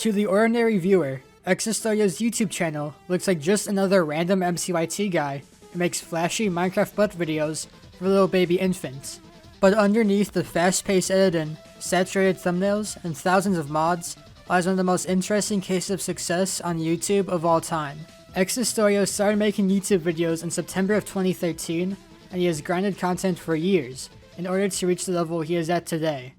To the ordinary viewer, xNestorio's YouTube channel looks like just another random MCYT guy who makes flashy Minecraft butt videos for little baby infants. But underneath the fast-paced editing, saturated thumbnails, and thousands of mods lies one of the most interesting cases of success on YouTube of all time. xNestorio started making YouTube videos in September of 2013, and he has grinded content for years in order to reach the level he is at today.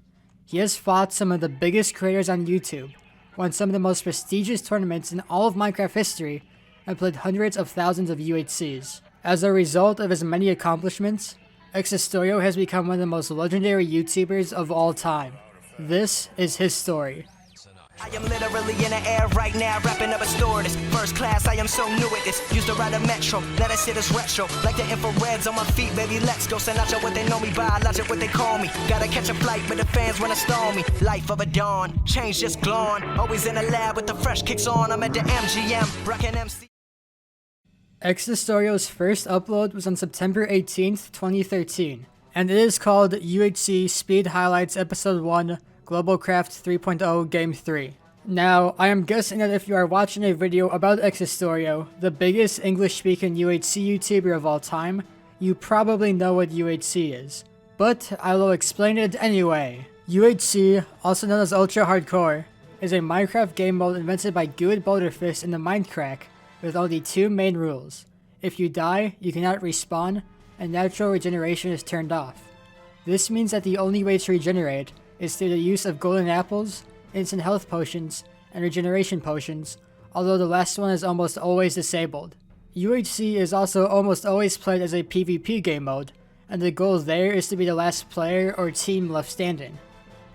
He has fought some of the biggest creators on YouTube, won some of the most prestigious tournaments in all of Minecraft history, and played hundreds of thousands of UHCs. As a result of his many accomplishments, xNestorio has become one of the most legendary YouTubers of all time. This is his story. I am literally in the air right now, rapping up a store. This first class, I am so new at this. Used to ride a metro, let us hit this retro. Like the infrareds on my feet, baby, let's go. Send out what they know me by, logic what they call me. Gotta catch a flight, but the fans wanna stall me. Life of a dawn, change just glowing. Always in the lab with the fresh kicks on. I'm at the MGM, rockin' MC. xNestorio's first upload was on September 18th, 2013, and it is called UHC Speed Highlights Episode 1 GlobalCraft 3.0 Game 3. Now, I am guessing that if you are watching a video about xNestorio, the biggest English-speaking UHC YouTuber of all time, you probably know what UHC is. But I will explain it anyway. UHC, also known as Ultra Hardcore, is a Minecraft game mode invented by Good Boulderfist in the Mindcrack, with only two main rules. If you die, you cannot respawn, and natural regeneration is turned off. This means that the only way to regenerate is through the use of golden apples, instant health potions, and regeneration potions, although the last one is almost always disabled. UHC is also almost always played as a PvP game mode, and the goal there is to be the last player or team left standing.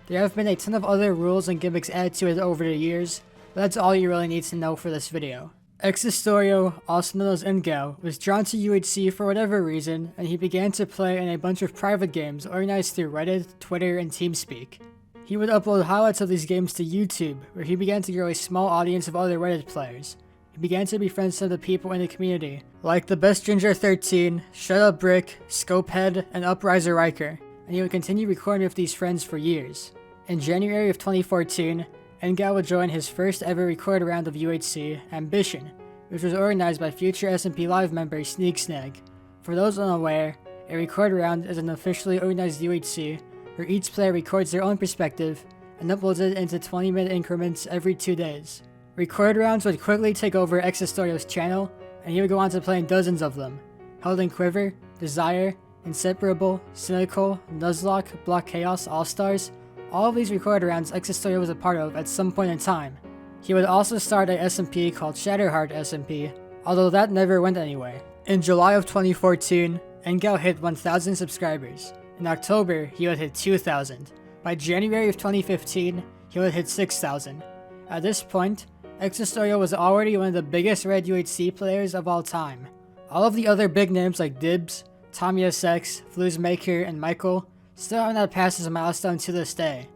There have been a ton of other rules and gimmicks added to it over the years, but that's all you really need to know for this video. xNestorio, also known as Ngal, was drawn to UHC for whatever reason, and he began to play in a bunch of private games organized through Reddit, Twitter, and TeamSpeak. He would upload highlights of these games to YouTube, where he began to grow a small audience of other Reddit players. He began to befriend some of the people in the community, like TheBestGinger 13, ShutUpBrick, Scopehead, and Upriser Riker, and he would continue recording with these friends for years. In January of 2014, Ngal would join his first ever record round of UHC, Ambition, which was organized by future SMP Live member SneakSnag. For those unaware, a record round is an officially organized UHC where each player records their own perspective and uploads it into 20-minute increments every 2 days. Record rounds would quickly take over xNestorio's channel, and he would go on to play in dozens of them, held in Quiver, Desire, Inseparable, Cynical, Nuzlocke, Block Chaos, All-Stars. All of these record rounds xNestorio was a part of at some point in time. He would also start a SMP called Shatterheart SMP, although that never went anywhere. In July of 2014, Ngal hit 1,000 subscribers. In October, he would hit 2,000. By January of 2015, he would hit 6,000. At this point, xNestorio was already one of the biggest Red UHC players of all time. All of the other big names like Dibz, TommySX, Fluesmaker, and Micale still have not passed this milestone to this day.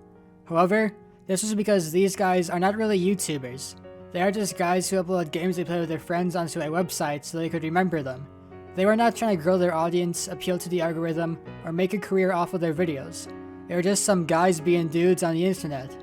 However, this was because these guys are not really YouTubers. They are just guys who upload games they play with their friends onto a website so they could remember them. They were not trying to grow their audience, appeal to the algorithm, or make a career off of their videos. They were just some guys being dudes on the internet.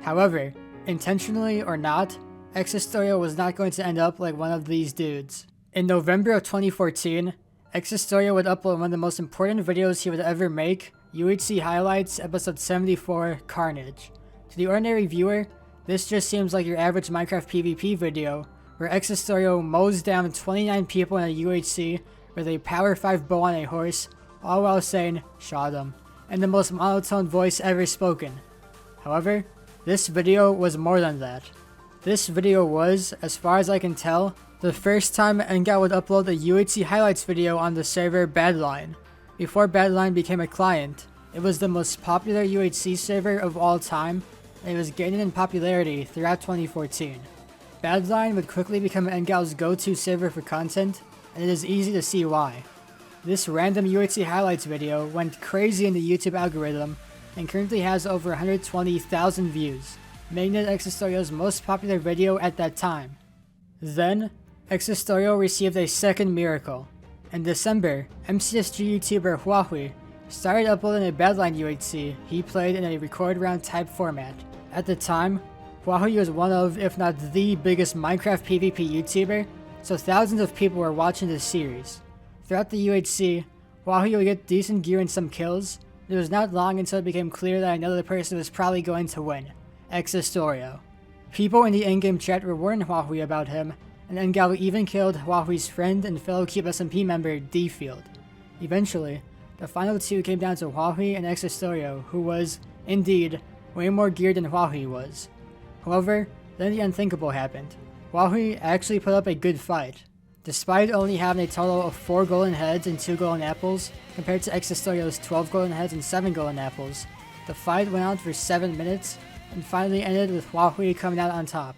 However, intentionally or not, xNestorio was not going to end up like one of these dudes. In November of 2014, xNestorio would upload one of the most important videos he would ever make, UHC Highlights Episode 74, Carnage. To the ordinary viewer, this just seems like your average Minecraft PvP video, where xNestorio mows down 29 people in a UHC with a Power 5 bow on a horse, all while saying, "Shot him," in the most monotone voice ever spoken. However, this video was more than that. This video was, as far as I can tell, the first time Ngal would upload a UHC Highlights video on the server Badlion. Before Badlion became a client, it was the most popular UHC server of all time, and it was gaining in popularity throughout 2014. Badlion would quickly become Ngal's go-to server for content, and it is easy to see why. This random UHC Highlights video went crazy in the YouTube algorithm, and currently has over 120,000 views, making it xNestorio's most popular video at that time. Then, xNestorio received a second miracle. In December, MCSG YouTuber Huahwi started uploading a Badlion UHC he played in a record round type format. At the time, Huahwi was one of, if not the biggest Minecraft PvP YouTuber, so thousands of people were watching this series. Throughout the UHC, Huahwi would get decent gear and some kills. It was not long until it became clear that another person was probably going to win, xNestorio. People in the in-game chat were warning Huahwi about him, and Ngal even killed Huahwi's friend and fellow Cube SMP member D-Field. Eventually, the final two came down to Huahwi and xNestorio, who was, indeed, way more geared than Huahwi was. However, then the unthinkable happened. Huahwi actually put up a good fight. Despite only having a total of 4 golden heads and 2 golden apples, compared to xNestorio's 12 golden heads and 7 golden apples, the fight went on for 7 minutes, and finally ended with Huahwi coming out on top.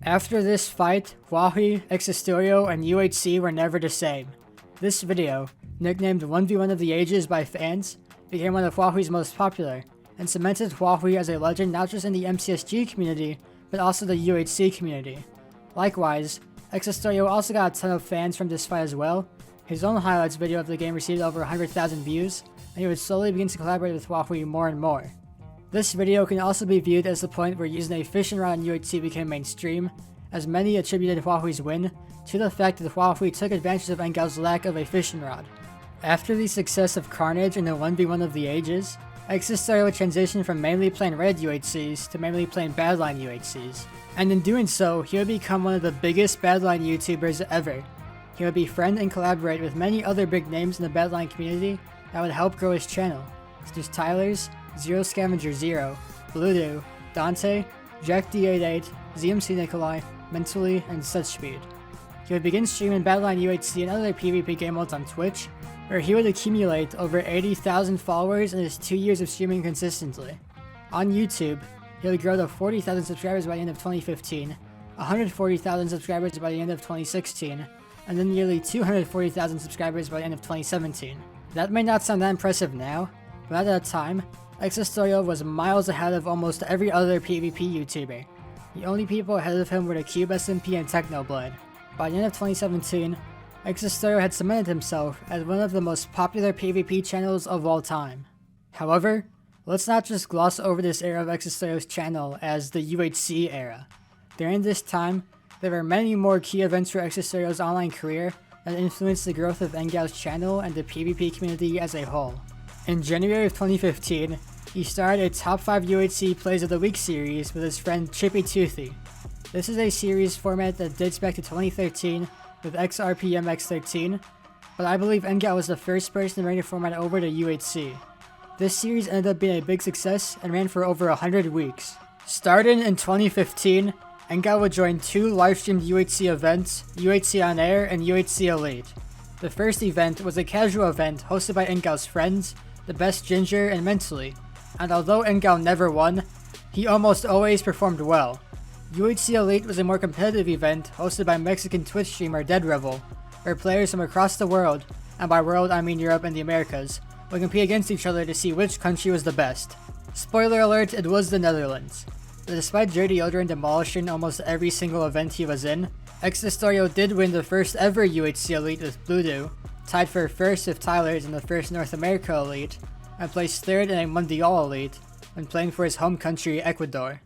After this fight, Huahwi, xNestorio, and UHC were never the same. This video, nicknamed 1v1 of the Ages by fans, became one of Huahwi's most popular, and cemented Huahwi as a legend not just in the MCSG community, but also the UHC community. Likewise, xNestorio also got a ton of fans from this fight as well. His own highlights video of the game received over 100,000 views, and he would slowly begin to collaborate with Huahwi more and more. This video can also be viewed as the point where using a fishing rod in UHC became mainstream, as many attributed Huahwi's win to the fact that Huahwi took advantage of Ngal's lack of a fishing rod. After the success of Carnage in the 1v1 of the Ages, xNestorio would transition from mainly playing Red UHCs to mainly playing Badlion UHCs, and in doing so, he would become one of the biggest Badlion YouTubers ever. He would befriend and collaborate with many other big names in the Badlion community that would help grow his channel, such as Tyler's, Zero Scavenger Zero, Bluedo, Dante, Jack D88, ZMC Nikolai, Mentally, and SetSpeed. He would begin streaming Badlion UHC and other PvP game modes on Twitch, where he would accumulate over 80,000 followers in his 2 years of streaming consistently. On YouTube, he would grow to 40,000 subscribers by the end of 2015, 140,000 subscribers by the end of 2016, and then nearly 240,000 subscribers by the end of 2017. That may not sound that impressive now, but at that time, xNestorio was miles ahead of almost every other PvP YouTuber. The only people ahead of him were the Cube SMP and Technoblade. By the end of 2017, xNestorio had cemented himself as one of the most popular PvP channels of all time. However, let's not just gloss over this era of xNestorio's channel as the UHC era. During this time, there were many more key events for xNestorio's online career that influenced the growth of Ngal's channel and the PvP community as a whole. In January of 2015, he started a top 5 UHC Plays of the Week series with his friend Chippy Toothy. This is a series format that dates back to 2013 with XRPMX13, but I believe Ngal was the first person to bring the format over to UHC. This series ended up being a big success and ran for over 100 weeks. Starting in 2015, Ngal would join 2 live-streamed UHC events, UHC On Air and UHC Elite. The first event was a casual event hosted by Ngal's friends, TheBestGinger and Mentally, and although Ngal never won, he almost always performed well. UHC Elite was a more competitive event hosted by Mexican Twitch streamer DeadRevel, where players from across the world, and by world I mean Europe and the Americas, would compete against each other to see which country was the best. Spoiler alert, it was the Netherlands. But despite Dirty Odrin demolishing almost every single event he was in, xNestorio did win the first ever UHC Elite with Bluedo, tied for first with Tyler's in the first North America Elite, and placed third in a Mundial Elite when playing for his home country Ecuador.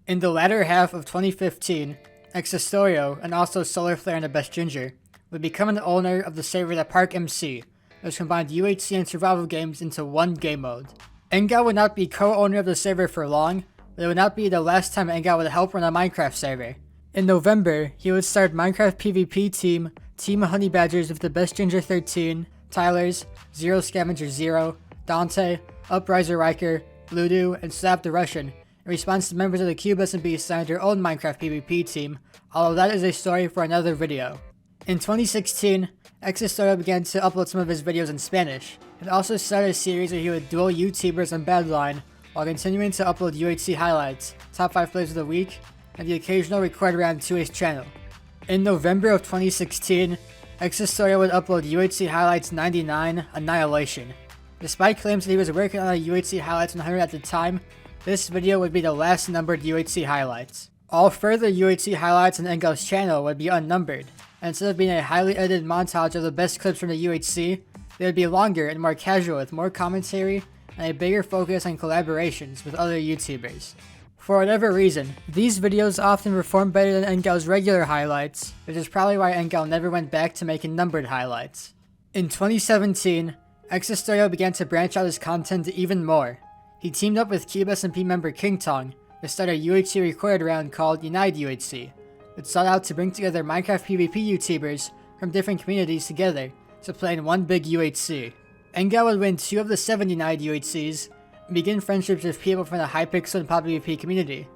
In the latter half of 2015, xNestorio, and also Solarflare and TheBestGinger, would become an owner of the server The Park MC, which combined UHC and survival games into one game mode. Ngal would not be co-owner of the server for long, but it would not be the last time Ngal would help run a Minecraft server. In November, he would start Minecraft PvP Team Honey Badgers with TheBestGinger 13, Tyler's, Zero Scavenger Zero, Dante, Upriser Riker, Bluedo, and Slap the Russian, in response to members of the Cube SMP signed their own Minecraft PvP team, although that is a story for another video. In 2016, xNestorio began to upload some of his videos in Spanish, and also started a series where he would duel YouTubers on Badlion, while continuing to upload UHC highlights, top 5 plays of the week, and the occasional record round to his channel. In November of 2016, xNestorio would upload UHC Highlights 99, Annihilation. Despite claims that he was working on a UHC Highlights 100 at the time, this video would be the last numbered UHC highlights. All further UHC highlights on Ngal's channel would be unnumbered, and instead of being a highly edited montage of the best clips from the UHC, they would be longer and more casual with more commentary and a bigger focus on collaborations with other YouTubers. For whatever reason, these videos often perform better than Ngal's regular highlights, which is probably why Ngal never went back to making numbered highlights. In 2017, xNestorio began to branch out his content even more. He teamed up with Cube SMP member Kiingtong to start a UHC recorded round called United UHC, which sought out to bring together Minecraft PvP YouTubers from different communities together to play in one big UHC. Ngal would win 2 of the 7 United UHCs, and begin friendships with people from the Hypixel and PopPvP community.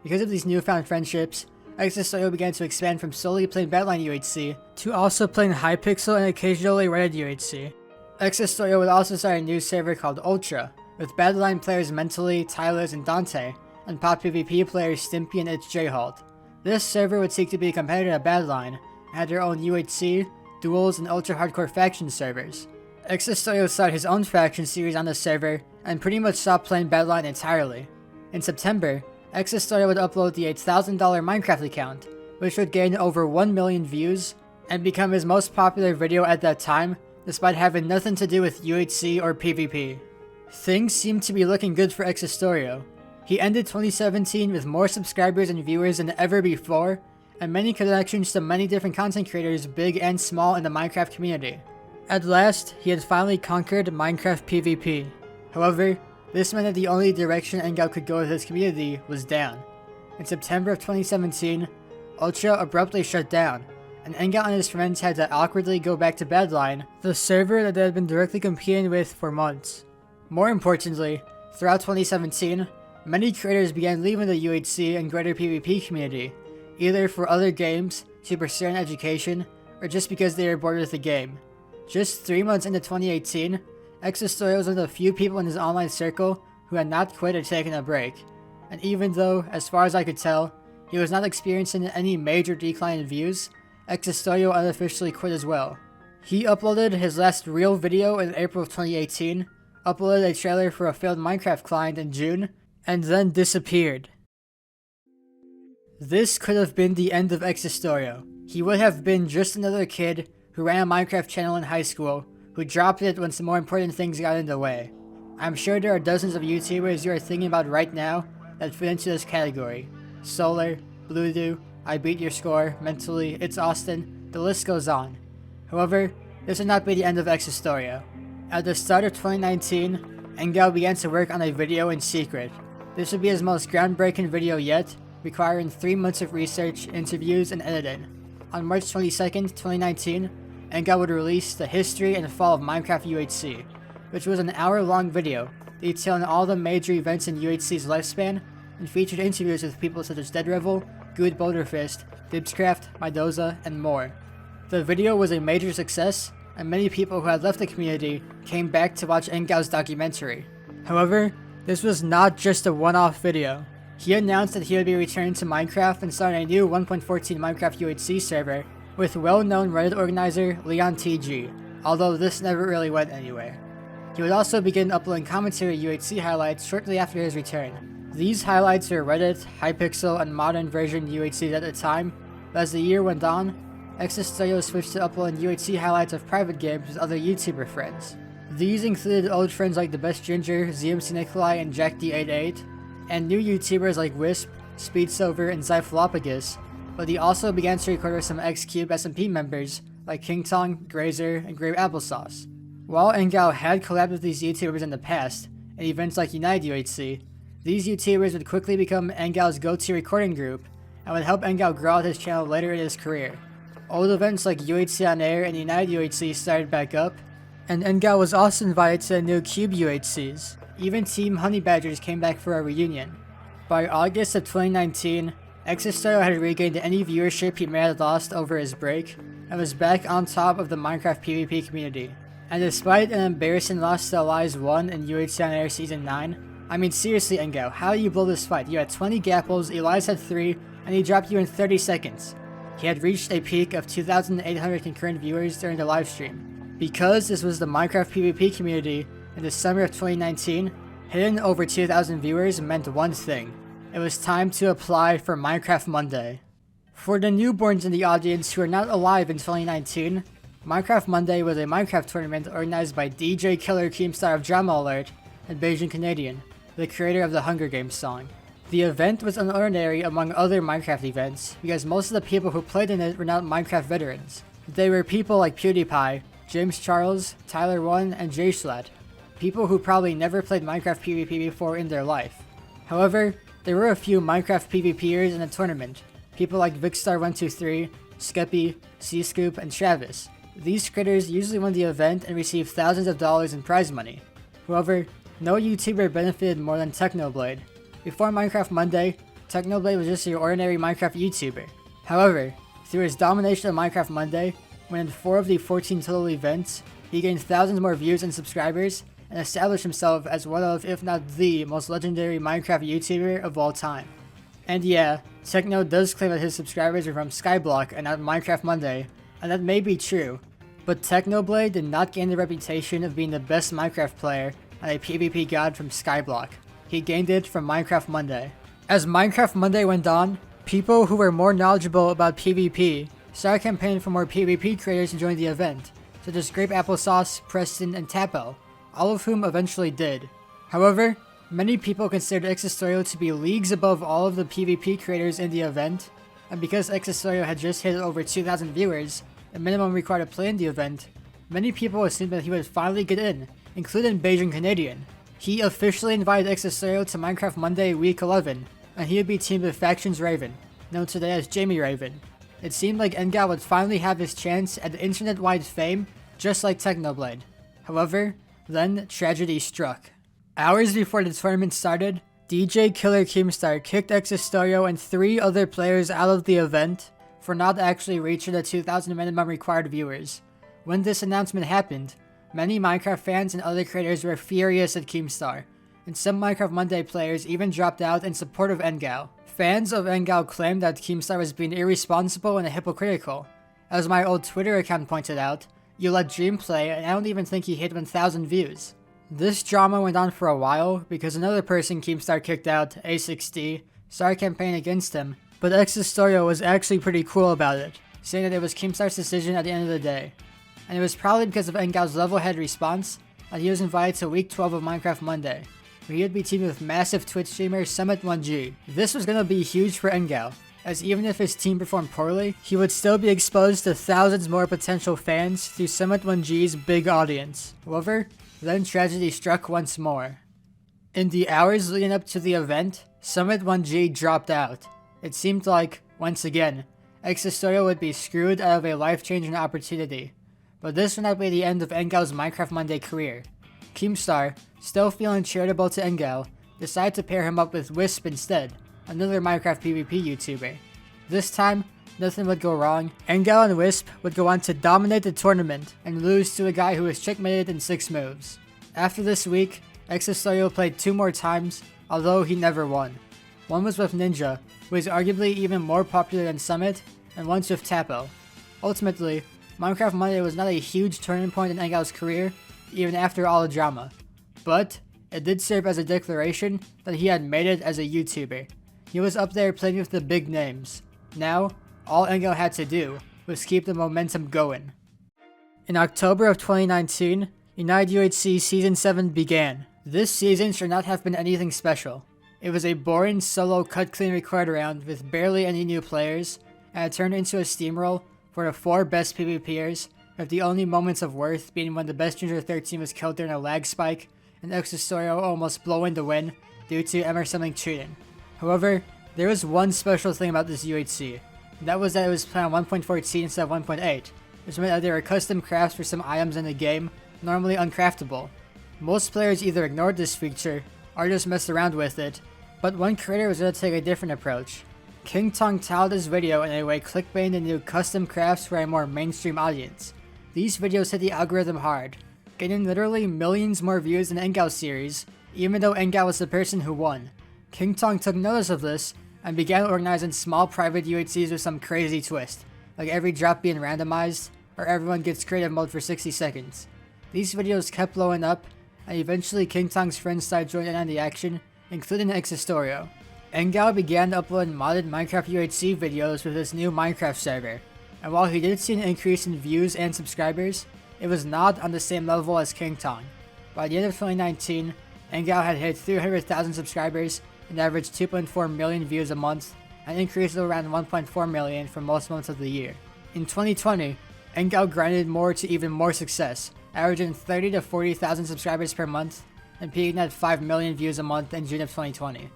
Because of these newfound friendships, xNestorio began to expand from solely playing Badlion UHC to also playing Hypixel and occasionally Reddit UHC. xNestorio would also start a new server called Ultra, with Badlion players Mentally, Tylers, and Dante, and PopPvP players Stimpy and Jschlatt. This server would seek to be a competitor to Badlion, and had their own UHC, duels, and ultra hardcore faction servers. xNestorio started his own faction series on the server, and pretty much stopped playing Badlion entirely. In September, xNestorio would upload the $8,000 Minecraft account, which would gain over 1 million views, and become his most popular video at that time, despite having nothing to do with UHC or PvP. Things seem to be looking good for xNestorio. He ended 2017 with more subscribers and viewers than ever before, and many connections to many different content creators big and small in the Minecraft community. At last, he had finally conquered Minecraft PvP. However, this meant that the only direction Ngal could go with his community was down. In September of 2017, Ultra abruptly shut down, and Ngal and his friends had to awkwardly go back to Badlion, the server that they had been directly competing with for months. More importantly, throughout 2017, many creators began leaving the UHC and greater PvP community, either for other games, to pursue an education, or just because they were bored with the game. Just 3 months into 2018, xNestorio was one of the few people in his online circle who had not quit or taken a break, and even though, as far as I could tell, he was not experiencing any major decline in views, xNestorio unofficially quit as well. He uploaded his last real video in April of 2018, uploaded a trailer for a failed Minecraft client in June, and then disappeared. This could have been the end of xNestorio. He would have been just another kid who ran a Minecraft channel in high school, who dropped it when some more important things got in the way. I'm sure there are dozens of YouTubers you are thinking about right now that fit into this category. Solar, Bluedo, I Beat Your Score, Mentally, It's Austin, the list goes on. However, this would not be the end of xNestorio. At the start of 2019, Ngal began to work on a video in secret. This would be his most groundbreaking video yet, requiring 3 months of research, interviews, and editing. On March 22nd, 2019, Ngal would release the History and Fall of Minecraft UHC, which was an hour-long video detailing all the major events in UHC's lifespan, and featured interviews with people such as DeadRevel, Good Boulderfist, DibzCraft, Mydoza, and more. The video was a major success, and many people who had left the community came back to watch Ngal's documentary. However, this was not just a one-off video. He announced that he would be returning to Minecraft and starting a new 1.14 Minecraft UHC server with well-known Reddit organizer Leon TG, although this never really went anywhere. He would also begin uploading commentary UHC highlights shortly after his return. These highlights were Reddit, Hypixel, and modern version UHCs at the time, but as the year went on, xNestorio switched to uploading UHC highlights of private games with other YouTuber friends. These included old friends like TheBestGinger, ZMC Nikolai, and JackD88, and new YouTubers like Wisp, Speedsilver, and Zyphalopagus, but he also began to record with some Xcube SMP members like Kiingtong, Grazer, and GrapeAppleSauce. While Ngal had collabed with these YouTubers in the past, in events like United UHC, these YouTubers would quickly become Ngal's go-to recording group, and would help Ngal grow out his channel later in his career. Old events like UHC on Air and United UHC started back up, and Ngal was also invited to the new Cube UHCs. Even Team Honey Badgers came back for a reunion. By August of 2019, xNestorio had regained any viewership he may have lost over his break, and was back on top of the Minecraft PvP community. And despite an embarrassing loss to Elias 1 in UHC on Air Season 9, I mean seriously Ngal, how do you blow this fight? You had 20 gapples, Elias had 3, and he dropped you in 30 seconds. He had reached a peak of 2,800 concurrent viewers during the livestream. Because this was the Minecraft PvP community, in the summer of 2019, hitting over 2,000 viewers meant one thing. It was time to apply for Minecraft Monday. For the newborns in the audience who are not alive in 2019, Minecraft Monday was a Minecraft tournament organized by DJ Killer Keemstar of Drama Alert and Bajan Canadian, the creator of the Hunger Games song. The event was unordinary among other Minecraft events because most of the people who played in it were not Minecraft veterans. They were people like PewDiePie, James Charles, Tyler1, and Jschlatt, people who probably never played Minecraft PvP before in their life. However, there were a few Minecraft PvPers in the tournament, people like Vicstar123, Skeppy, Cscoop, and Travis. These critters usually won the event and received thousands of dollars in prize money. However, no YouTuber benefited more than Technoblade. Before Minecraft Monday, Technoblade was just your ordinary Minecraft YouTuber. However, through his domination of Minecraft Monday, winning 4 of the 14 total events, he gained thousands more views and subscribers, and established himself as one of, if not the, most legendary Minecraft YouTuber of all time. And yeah, Techno does claim that his subscribers are from Skyblock and not Minecraft Monday, and that may be true, but Technoblade did not gain the reputation of being the best Minecraft player and a PvP god from Skyblock. He gained it from Minecraft Monday. As Minecraft Monday went on, people who were more knowledgeable about PvP started campaigning for more PvP creators to join the event, such as GrapeAppleSauce, Preston, and Tapo, all of whom eventually did. However, many people considered xNestorio to be leagues above all of the PvP creators in the event, and because xNestorio had just hit over 2,000 viewers, the minimum required to play in the event, many people assumed that he would finally get in, including Bajan Canadian. He officially invited xNestorio to Minecraft Monday Week 11, and he would be teamed with Factions Raven, known today as Jamie Raven. It seemed like Ngal would finally have his chance at internet-wide fame, just like Technoblade. However, then tragedy struck. Hours before the tournament started, DJ Killer Keemstar kicked xNestorio and 3 other players out of the event for not actually reaching the 2,000 minimum required viewers. When this announcement happened, many Minecraft fans and other creators were furious at Keemstar, and some Minecraft Monday players even dropped out in support of Ngal. Fans of Ngal claimed that Keemstar was being irresponsible and hypocritical. As my old Twitter account pointed out, you let Dream play and I don't even think he hit 1,000 views. This drama went on for a while because another person Keemstar kicked out, A6D, started campaigning against him, but xNestorio was actually pretty cool about it, saying that it was Keemstar's decision at the end of the day. And it was probably because of Ngal's level-headed response that he was invited to Week 12 of Minecraft Monday, where he would be teamed with massive Twitch streamer Summit1G. This was gonna be huge for Ngal, as even if his team performed poorly, he would still be exposed to thousands more potential fans through Summit1G's big audience. However, then tragedy struck once more. In the hours leading up to the event, Summit1G dropped out. It seemed like, once again, xNestorio would be screwed out of a life-changing opportunity. But this would not be the end of Ngal's Minecraft Monday career. Keemstar, still feeling charitable to Ngal, decided to pair him up with Wisp instead, another Minecraft PvP YouTuber. This time, nothing would go wrong. Ngal and Wisp would go on to dominate the tournament and lose to a guy who was checkmated in 6 moves. After this week, xNestorio played 2 more times, although he never won. One was with Ninja, who is arguably even more popular than Summit, and once with Tapo. Ultimately, Minecraft Monday was not a huge turning point in Ngal's career, even after all the drama. But, it did serve as a declaration that he had made it as a YouTuber. He was up there playing with the big names. Now, all Ngal had to do was keep the momentum going. In October of 2019, United UHC Season 7 began. This season should not have been anything special. It was a boring solo cut clean record round with barely any new players, and it turned into a steamroll for the 4 best PvPers, with the only moments of worth being when TheBestGinger 13 was killed during a lag spike, and xNestorio almost blowing the win due to Emersonling cheating. However, there was one special thing about this UHC, and that was that it was played on 1.14 instead of 1.8, which meant that there were custom crafts for some items in the game, normally uncraftable. Most players either ignored this feature, or just messed around with it, but one creator was going to take a different approach. Kiingtong titled his video in a way clickbait and new custom crafts for a more mainstream audience. These videos hit the algorithm hard, getting literally millions more views than Ngal's series, even though Ngal was the person who won. Kiingtong took notice of this, and began organizing small private UHCs with some crazy twist, like every drop being randomized, or everyone gets creative mode for 60 seconds. These videos kept blowing up, and eventually Kiingtong's friends started joining in on the action, including xNestorio. Ngal began uploading modded Minecraft UHC videos with his new Minecraft server, and while he did see an increase in views and subscribers, it was not on the same level as Kiingtong. By the end of 2019, Ngal had hit 300,000 subscribers and averaged 2.4 million views a month, an increase of around 1.4 million for most months of the year. In 2020, Ngal grinded more to even more success, averaging 30 to 40,000 subscribers per month and peaking at 5 million views a month in June of 2020.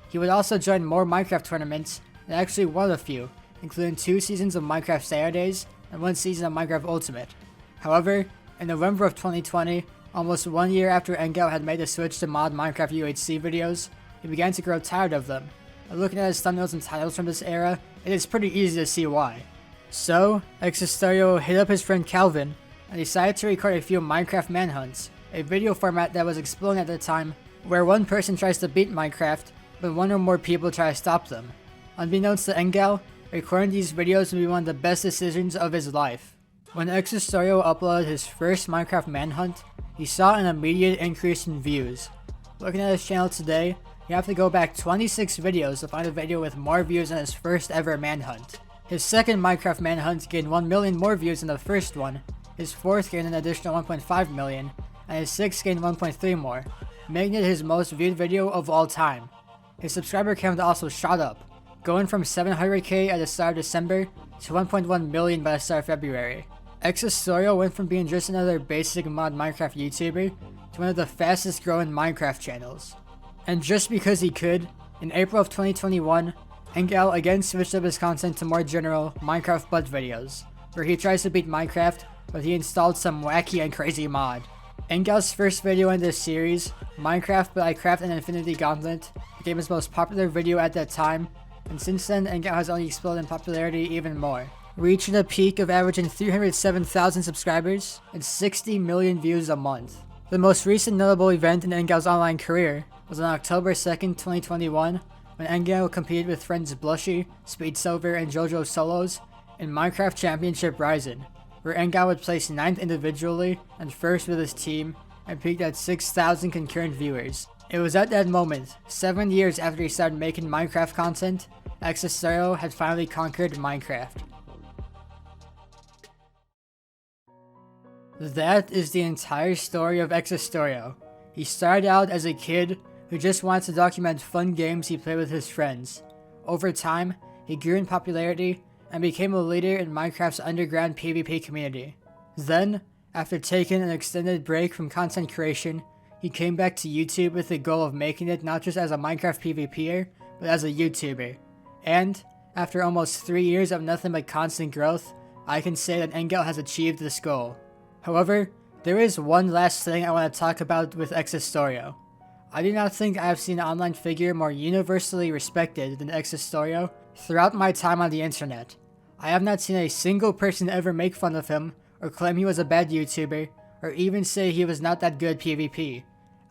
He would also join more Minecraft tournaments and actually won a few, including 2 seasons of Minecraft Saturdays and 1 season of Minecraft Ultimate. However, in November of 2020, almost 1 year after Ngal had made the switch to mod Minecraft UHC videos, he began to grow tired of them. And looking at his thumbnails and titles from this era, it is pretty easy to see why. So, xNestorio hit up his friend Calvin and decided to record a few Minecraft manhunts, a video format that was exploding at the time, where one person tries to beat Minecraft, but 1 or more people try to stop them. Unbeknownst to Ngal, recording these videos would be one of the best decisions of his life. When xNestorio uploaded his first Minecraft manhunt, he saw an immediate increase in views. Looking at his channel today, you have to go back 26 videos to find a video with more views than his first ever manhunt. His second Minecraft manhunt gained 1 million more views than the first one, his fourth gained an additional 1.5 million, and his sixth gained 1.3 more, making it his most viewed video of all time. His subscriber count also shot up, going from 700k at the start of December to 1.1 million by the start of February. xNestorio went from being just another basic mod Minecraft YouTuber to one of the fastest growing Minecraft channels. And just because he could, in April of 2021, Ngal again switched up his content to more general Minecraft butt videos, where he tries to beat Minecraft, but he installed some wacky and crazy mod. Ngal's first video in this series, Minecraft but I Craft an Infinity Gauntlet, became his most popular video at that time, and since then Ngal has only exploded in popularity even more, reaching a peak of averaging 307,000 subscribers and 60 million views a month. The most recent notable event in Ngal's online career was on October 2nd, 2021, when Ngal competed with friends Blushy, Speedsilver, and Jojosolos in Minecraft Championship Rising, where Ngal would place 9th individually and 1st with his team, and peaked at 6,000 concurrent viewers. It was at that moment, 7 years after he started making Minecraft content, xNestorio had finally conquered Minecraft. That is the entire story of xNestorio. He started out as a kid who just wanted to document fun games he played with his friends. Over time, he grew in popularity and became a leader in Minecraft's underground PvP community. Then, after taking an extended break from content creation, he came back to YouTube with the goal of making it not just as a Minecraft PvPer, but as a YouTuber. And, after almost 3 years of nothing but constant growth, I can say that Ngal has achieved this goal. However, there is one last thing I want to talk about with xNestorio. I do not think I have seen an online figure more universally respected than xNestorio throughout my time on the internet. I have not seen a single person ever make fun of him, or claim he was a bad YouTuber, or even say he was not that good at PvP.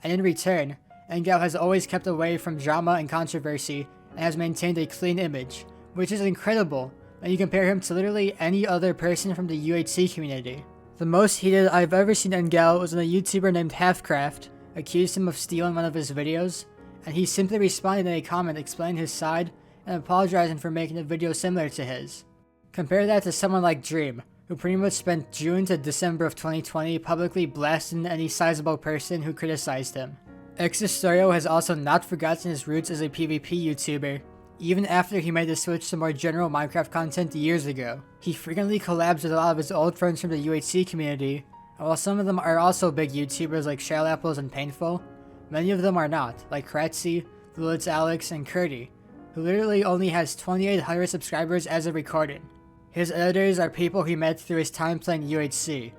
And in return, Ngal has always kept away from drama and controversy, and has maintained a clean image, which is incredible when you compare him to literally any other person from the UHC community. The most heated I've ever seen Ngal was when a YouTuber named Halfcraft accused him of stealing one of his videos, and he simply responded in a comment explaining his side and apologizing for making a video similar to his. Compare that to someone like Dream, who pretty much spent June to December of 2020 publicly blasting any sizable person who criticized him. xNestorio has also not forgotten his roots as a PvP YouTuber, even after he made the switch to more general Minecraft content years ago. He frequently collabs with a lot of his old friends from the UHC community, and while some of them are also big YouTubers like ShellApples and Painful, many of them are not, like Kratzy, Lulitz Alex, and Curdy, who literally only has 2,800 subscribers as of recording. His editors are people he met through his time playing UHC.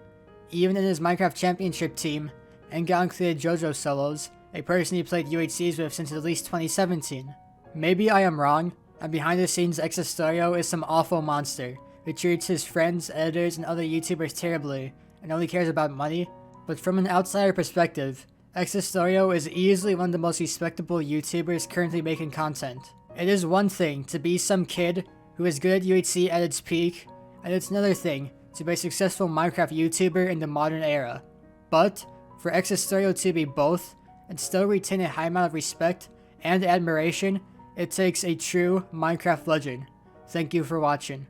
Even in his Minecraft Championship team, Ngal included Jojosolos, a person he played UHCs with since at least 2017. Maybe I am wrong, and behind the scenes xNestorio is some awful monster who treats his friends, editors, and other YouTubers terribly and only cares about money, but from an outsider perspective, xNestorio is easily one of the most respectable YouTubers currently making content. It is one thing to be some kid who is good at UHC at its peak, and it's another thing to be a successful Minecraft YouTuber in the modern era. But, for xNestorio to be both, and still retain a high amount of respect and admiration, it takes a true Minecraft legend. Thank you for watching.